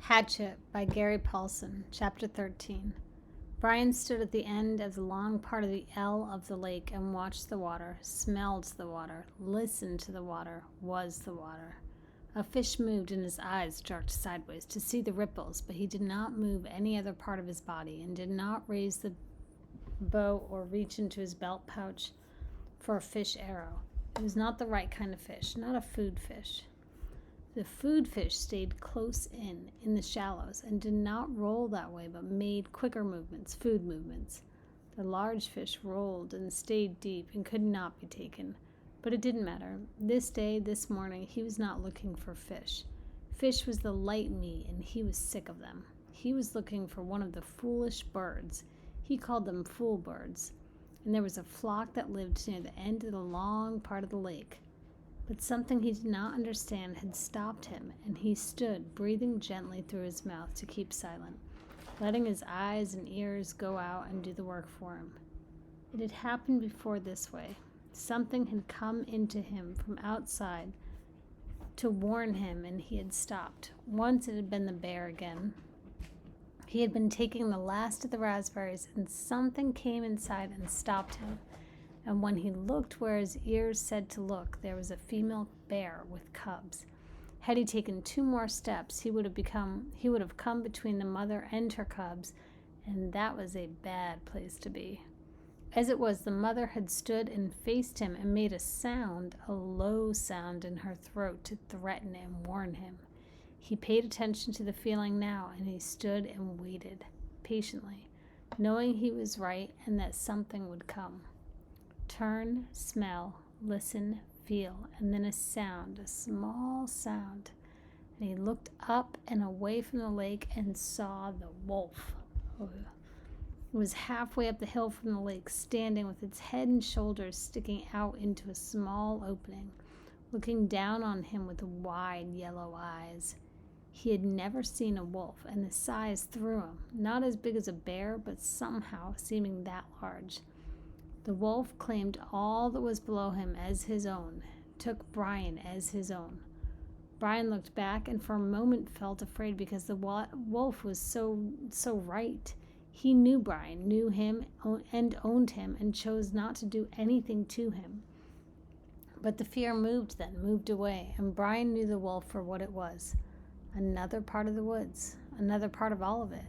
Hatchet by Gary Paulsen, Chapter 13. Brian stood at the end of the long part of the L of the lake and watched the water, smelled the water, listened to the water, was the water. A fish moved and his eyes jerked sideways to see the ripples, but he did not move any other part of his body and did not raise the bow or reach into his belt pouch for a fish arrow. It was not the right kind of fish, not a food fish. The food fish stayed close in the shallows, and did not roll that way, but made quicker movements, food movements. The large fish rolled and stayed deep and could not be taken. But it didn't matter. This day, this morning, he was not looking for fish. Fish was the light meat, and he was sick of them. He was looking for one of the foolish birds. He called them foolbirds. And there was a flock that lived near the end of the long part of the lake. But something he did not understand had stopped him, and he stood, breathing gently through his mouth to keep silent, letting his eyes and ears go out and do the work for him. It had happened before this way. Something had come into him from outside to warn him, and he had stopped. Once it had been the bear again. He had been taking the last of the raspberries, and something came inside and stopped him. And when he looked where his ears said to look, there was a female bear with cubs. Had he taken 2 more steps, he would have come between the mother and her cubs, and that was a bad place to be. As it was, the mother had stood and faced him and made a low sound in her throat to threaten and warn him. He paid attention to the feeling now, and he stood and waited patiently, knowing he was right and that something would come. Turn, smell, listen, feel, and then a small sound. And he looked up and away from the lake and saw the wolf. It was halfway up the hill from the lake, standing with its head and shoulders sticking out into a small opening, looking down on him with wide yellow eyes. He had never seen a wolf, and the size threw him, not as big as a bear, but somehow seeming that large. The wolf claimed all that was below him as his own, took Brian as his own. Brian looked back and for a moment felt afraid because the wolf was so right. He knew Brian, knew him and owned him, and chose not to do anything to him. But the fear moved away, and Brian knew the wolf for what it was. Another part of the woods, another part of all of it.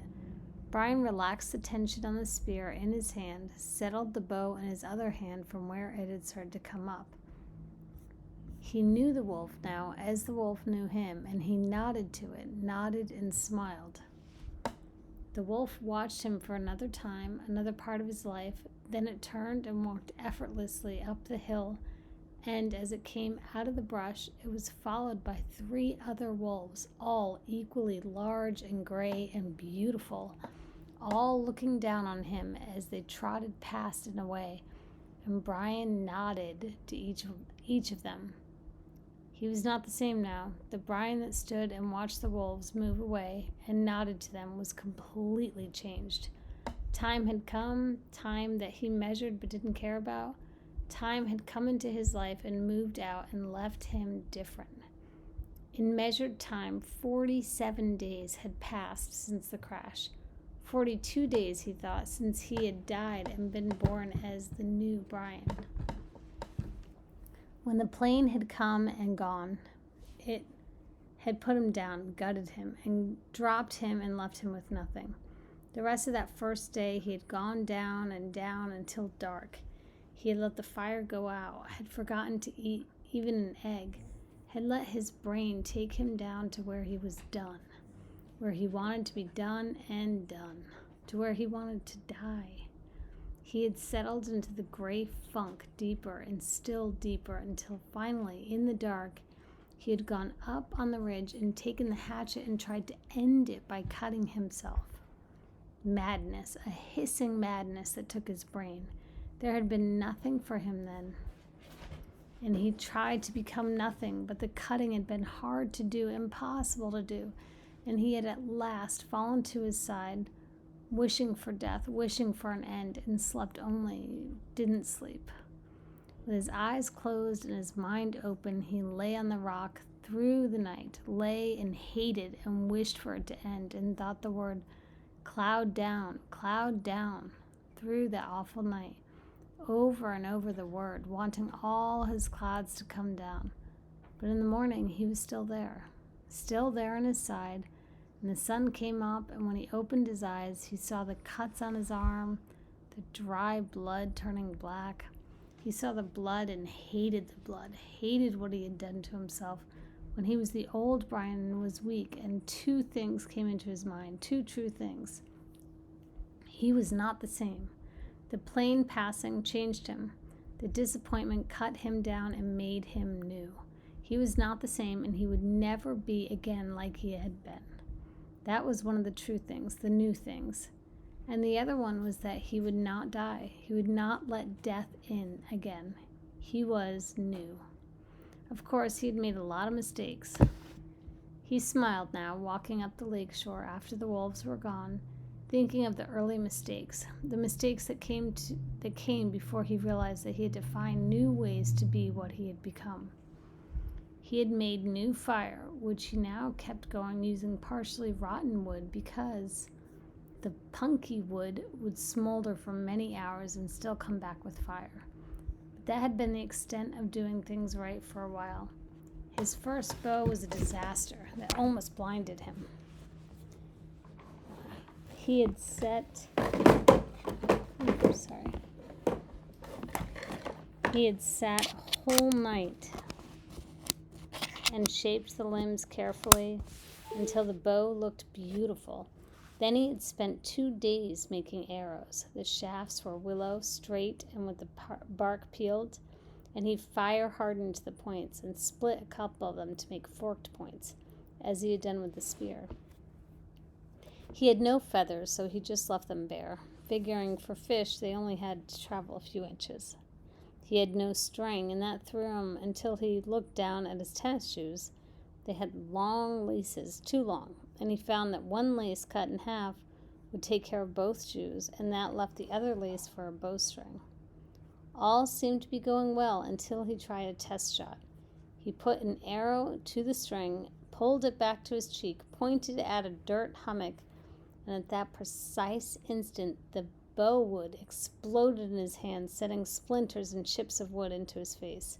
Brian relaxed the tension on the spear in his hand, settled the bow in his other hand from where it had started to come up. He knew the wolf now as the wolf knew him, and he nodded to it, nodded and smiled. The wolf watched him for another time, another part of his life, then it turned and walked effortlessly up the hill, and as it came out of the brush, it was followed by 3 other wolves, all equally large and gray and beautiful, all looking down on him as they trotted past and away, and Brian nodded to each of them. He was not the same now. The Brian that stood and watched the wolves move away and nodded to them was completely changed. Time had come, time that he measured but didn't care about. Time had come into his life and moved out and left him different. In measured time, 47 days had passed since the crash. 42 days, he thought, since he had died and been born as the new Brian. When the plane had come and gone, it had put him down, gutted him, and dropped him and left him with nothing. The rest of that first day, he had gone down and down until dark. He had let the fire go out, had forgotten to eat even an egg, had let his brain take him down to where he was done, where he wanted to be done and done, to where he wanted to die. He had settled into the gray funk deeper and still deeper until finally, in the dark, he had gone up on the ridge and taken the hatchet and tried to end it by cutting himself. Madness, a hissing madness that took his brain. There had been nothing for him then, and he tried to become nothing, but the cutting had been hard to do, impossible to do, and he had at last fallen to his side, wishing for death, wishing for an end, and didn't sleep. With his eyes closed and his mind open, he lay on the rock, through the night, lay and hated and wished for it to end, and thought the word cloud down, through that awful night. Over and over the word, wanting all his clouds to come down. But in the morning he was still there in his side, and the sun came up, and when he opened his eyes, he saw the cuts on his arm, the dry blood turning black. He saw the blood and hated the blood, hated what he had done to himself when he was the old Brian and was weak, and two things came into his mind, two true things. He was not the same. The plain passing changed him. The disappointment cut him down and made him new. He was not the same, and he would never be again like he had been. That was one of the true things, the new things. And the other one was that he would not die. He would not let death in again. He was new. Of course, he had made a lot of mistakes. He smiled now, walking up the lake shore after the wolves were gone, thinking of the early mistakes, the mistakes that came before he realized that he had to find new ways to be what he had become. He had made new fire, which he now kept going using partially rotten wood because the punky wood would smolder for many hours and still come back with fire. But that had been the extent of doing things right for a while. His first bow was a disaster that almost blinded him. He had sat a whole night and shaped the limbs carefully until the bow looked beautiful. Then he had spent 2 days making arrows. The shafts were willow, straight, and with the bark peeled, and he fire-hardened the points and split a couple of them to make forked points, as he had done with the spear. He had no feathers, so he just left them bare, figuring for fish they only had to travel a few inches. He had no string, and that threw him until he looked down at his tennis shoes. They had long laces, too long, and he found that one lace cut in half would take care of both shoes, and that left the other lace for a bowstring. All seemed to be going well until he tried a test shot. He put an arrow to the string, pulled it back to his cheek, pointed at a dirt hummock, and at that precise instant the bow wood exploded in his hand, setting splinters and chips of wood into his face.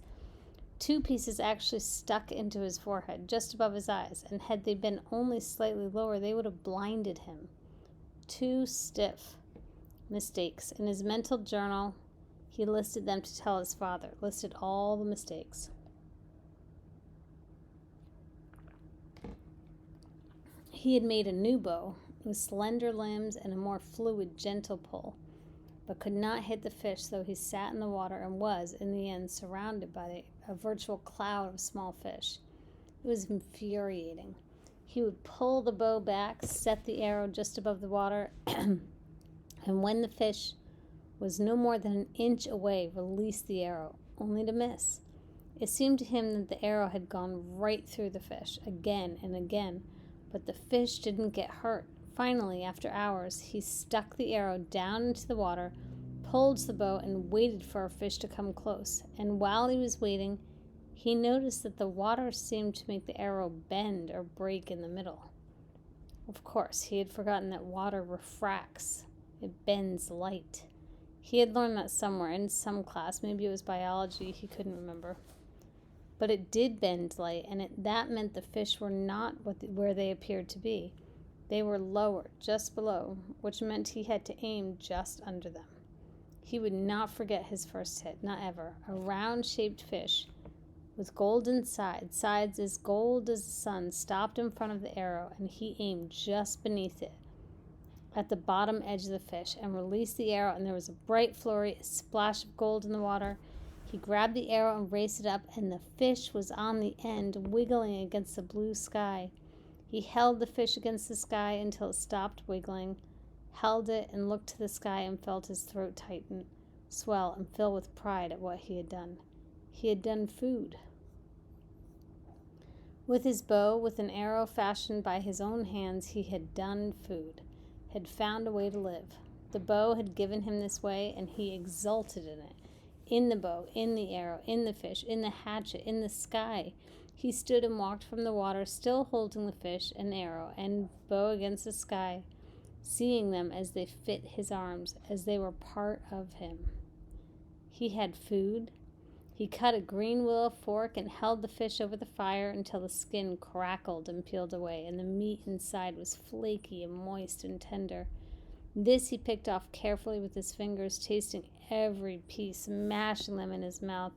2 pieces actually stuck into his forehead, just above his eyes, and had they been only slightly lower, they would have blinded him. 2 stiff mistakes. In his mental journal, he listed them to tell his father, listed all the mistakes. He had made a new bow with slender limbs and a more fluid, gentle pull, but could not hit the fish, though he sat in the water and was, in the end, surrounded by a virtual cloud of small fish. It was infuriating. He would pull the bow back, set the arrow just above the water, and when the fish was no more than an inch away, release the arrow, only to miss. It seemed to him that the arrow had gone right through the fish, again and again, but the fish didn't get hurt. Finally, after hours, he stuck the arrow down into the water, pulled the bow, and waited for a fish to come close. And while he was waiting, he noticed that the water seemed to make the arrow bend or break in the middle. Of course, he had forgotten that water refracts. It bends light. He had learned that somewhere in some class. Maybe it was biology. He couldn't remember. But it did bend light, and that meant the fish were not where they appeared to be. They were lower, just below, which meant he had to aim just under them. He would not forget his first hit, not ever. A round-shaped fish with golden sides as gold as the sun, stopped in front of the arrow, and he aimed just beneath it, at the bottom edge of the fish, and released the arrow, and there was a bright flurry, a splash of gold in the water. He grabbed the arrow and raised it up, and the fish was on the end, wiggling against the blue sky. He held the fish against the sky until it stopped wiggling, held it and looked to the sky and felt his throat tighten, swell, and fill with pride at what he had done. He had done food. With his bow, with an arrow fashioned by his own hands, he had done food, had found a way to live. The bow had given him this way, and he exulted in it. In the bow, in the arrow, in the fish, in the hatchet, in the sky. He stood and walked from the water, still holding the fish, an arrow, and bow against the sky, seeing them as they fit his arms, as they were part of him. He had food. He cut a green willow fork and held the fish over the fire until the skin crackled and peeled away, and the meat inside was flaky and moist and tender. This he picked off carefully with his fingers, tasting every piece, mashing them in his mouth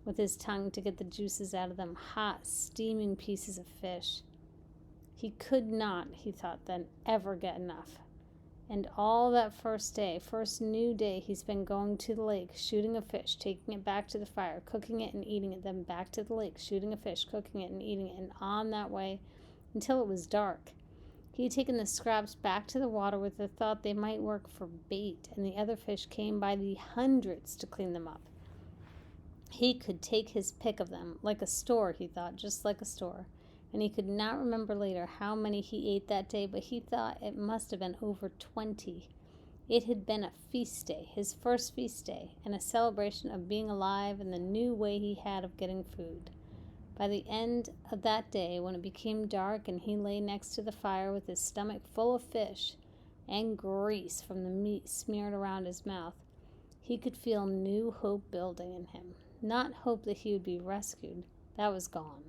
with his tongue to get the juices out of them, hot, steaming pieces of fish. He could not, he thought then, ever get enough. And all that first new day, he spent going to the lake, shooting a fish, taking it back to the fire, cooking it and eating it, then back to the lake, shooting a fish, cooking it and eating it, and on that way until it was dark. He had taken the scraps back to the water with the thought they might work for bait, and the other fish came by the hundreds to clean them up. He could take his pick of them, like a store, he thought, just like a store. And he could not remember later how many he ate that day, but he thought it must have been over 20. It had been a feast day, his first feast day, and a celebration of being alive and the new way he had of getting food. By the end of that day, when it became dark and he lay next to the fire with his stomach full of fish and grease from the meat smeared around his mouth, he could feel new hope building in him. Not hope that he would be rescued, that was gone,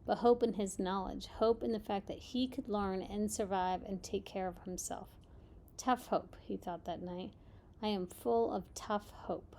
but hope in his knowledge, hope in the fact that he could learn and survive and take care of himself. Tough hope, he thought that night. I am full of tough hope.